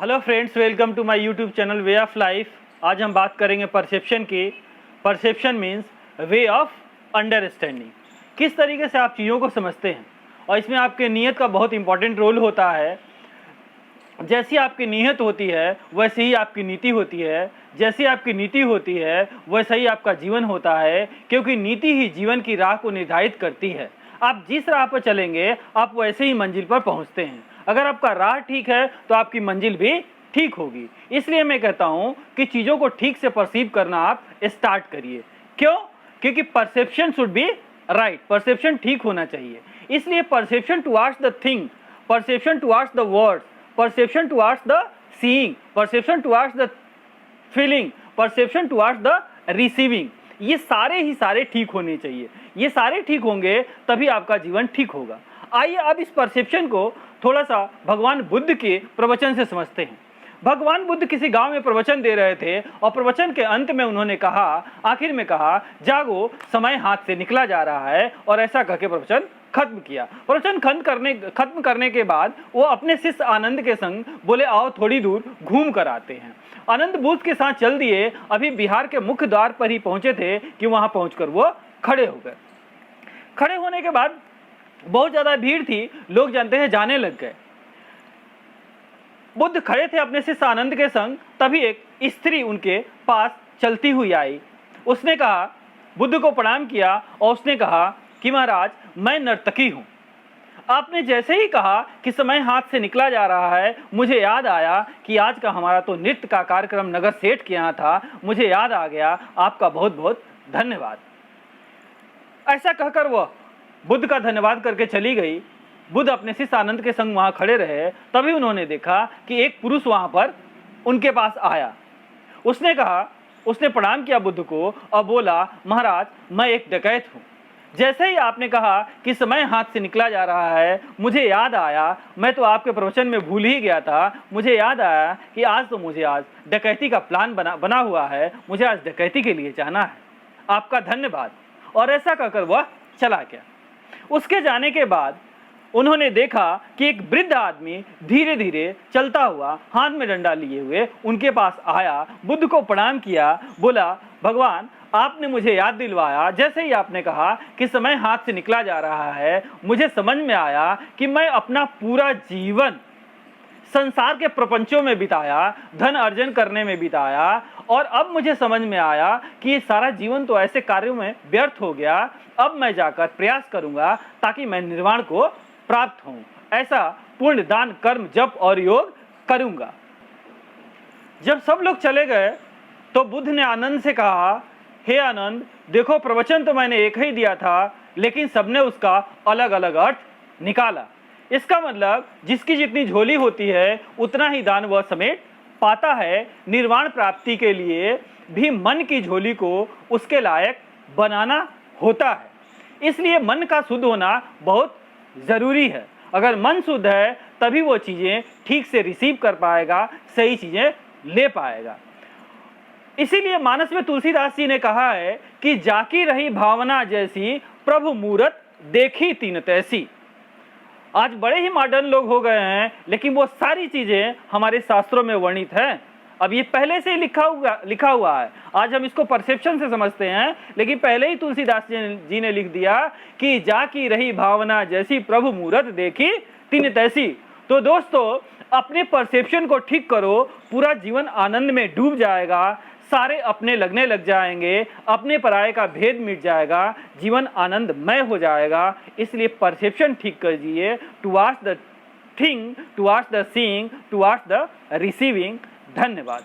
Hello friends, welcome to my YouTube channel way of life. आज हम बात करेंगे परसेप्शन की। Perception means way of understanding. किस तरीके से आप चीज़ों को समझते हैं, और इसमें आपके नीयत का बहुत इंपॉर्टेंट रोल होता है। जैसी आपकी नीयत होती है वैसे ही आपकी नीति होती है, जैसी आपकी नीति होती है वैसा ही आपका जीवन होता है, क्योंकि नीति ही जीवन की राह को निर्धारित करती है। आप जिस राह पर चलेंगे आप वैसे ही मंजिल पर पहुंचते हैं। अगर आपका राह ठीक है तो आपकी मंजिल भी ठीक होगी। इसलिए मैं कहता हूं कि चीज़ों को ठीक से परसीव करना आप स्टार्ट करिए। क्यों? क्योंकि perception should be right, perception ठीक होना चाहिए। इसलिए perception towards the thing, perception towards the words, perception towards the seeing, perception towards the feeling, perception towards the receiving, ये सारे ही सारे ठीक होने चाहिए। ये सारे ठीक होंगे तभी आपका जीवन ठीक होगा। आइए अब इस परसेप्शन को थोड़ा सा भगवान बुद्ध के प्रवचन से समझते हैं। भगवान बुद्ध किसी गांव में प्रवचन दे रहे थे और प्रवचन के अंत में उन्होंने कहा, आखिर में कहा, जागो समय हाथ से निकला जा रहा है, और ऐसा कह के प्रवचन खत्म किया। प्रवचन खत्म करने के बाद वो अपने शिष्य आनंद के संग बोले, आओ थोड़ी दूर घूम कर आते हैं। आनंद बुद्ध के साथ चल दिए। अभी बिहार के मुख्य द्वार पर ही पहुंचे थे कि वहां पहुंचकर वो खड़े हो गए। खड़े होने के बाद बहुत ज्यादा भीड़ थी, लोग जानते हैं जाने लग गए। बुद्ध खड़े थे अपने शिष्य आनंद के संग, तभी एक स्त्री उनके पास चलती हुई आई। उसने कहा, बुद्ध को प्रणाम किया और उसने कहा कि महाराज, मैं नर्तकी हूं। आपने जैसे ही कहा कि समय हाथ से निकला जा रहा है, मुझे याद आया कि आज का हमारा तो नृत्य का कार्यक्रम नगर सेठ के यहाँ था। मुझे याद आ गया, आपका बहुत बहुत धन्यवाद। ऐसा कहकर वह बुद्ध का धन्यवाद करके चली गई। बुद्ध अपने शिष्य आनंद के संग वहां खड़े रहे। तभी उन्होंने देखा कि एक पुरुष वहां पर उनके पास आया। उसने प्रणाम किया बुद्ध को और बोला, महाराज, मैं एक डकैत हूं। जैसे ही आपने कहा कि समय हाथ से निकला जा रहा है, मुझे याद आया, मैं तो आपके प्रवचन में भूल ही गया था। मुझे याद आया कि मुझे आज डकैती का प्लान बना हुआ है, मुझे आज डकैती के लिए जाना है। आपका धन्यवाद। और ऐसा कहकर वह चला गया। उसके जाने के बाद उन्होंने देखा कि एक वृद्ध आदमी धीरे धीरे चलता हुआ हाथ में डंडा लिए हुए उनके पास आया, बुद्ध को प्रणाम किया, बोला, भगवान, आपने मुझे याद दिलवाया। जैसे ही आपने कहा कि समय हाथ से निकला जा रहा है, मुझे समझ में आया कि मैं अपना पूरा जीवन संसार के प्रपंचों में बिताया, धन अर्जन करने में बिताया, और अब मुझे समझ में आया कि ये सारा जीवन तो ऐसे कार्यों में व्यर्थ हो गया। अब मैं जाकर प्रयास करूंगा ताकि मैं निर्वाण को प्राप्त हूं। ऐसा पुण्य, दान, कर्म, जप और योग करूंगा। जब सब लोग चले गए तो बुद्ध ने आनंद से कहा, हे आनंद, देखो, प्रवचन तो मैंने एक ही दिया था, लेकिन सबने उसका अलग अलग अर्थ निकाला। इसका मतलब जिसकी जितनी झोली होती है उतना ही दान वह समेट पाता है। निर्वाण प्राप्ति के लिए भी मन की झोली को उसके लायक बनाना होता है। इसलिए मन का शुद्ध होना बहुत जरूरी है। अगर मन शुद्ध है तभी वो चीजें ठीक से रिसीव कर पाएगा, सही चीजें ले पाएगा। इसीलिए मानस में तुलसीदास जी ने कहा है कि जाकी रही भावना जैसी, प्रभु मूरत देखी तीन तैसी। आज बड़े ही मॉडर्न लोग हो गए हैं, लेकिन वो सारी चीजें हमारे शास्त्रों में वर्णित है। अब ये पहले से ही लिखा हुआ है। आज हम इसको परसेप्शन से समझते हैं, लेकिन पहले ही तुलसीदास जी ने लिख दिया कि जाकी रही भावना जैसी, प्रभु मूरत देखी तीन तैसी। तो दोस्तों, अपने परसेप्शन को ठीक करो, पूरा जीवन आनंद में डूब जाएगा, सारे अपने लगने लग जाएंगे, अपने पराये का भेद मिट जाएगा, जीवन आनंदमय हो जाएगा। इसलिए परसेप्शन ठीक कीजिए, towards the thing, towards the seeing, towards the receiving. धन्यवाद।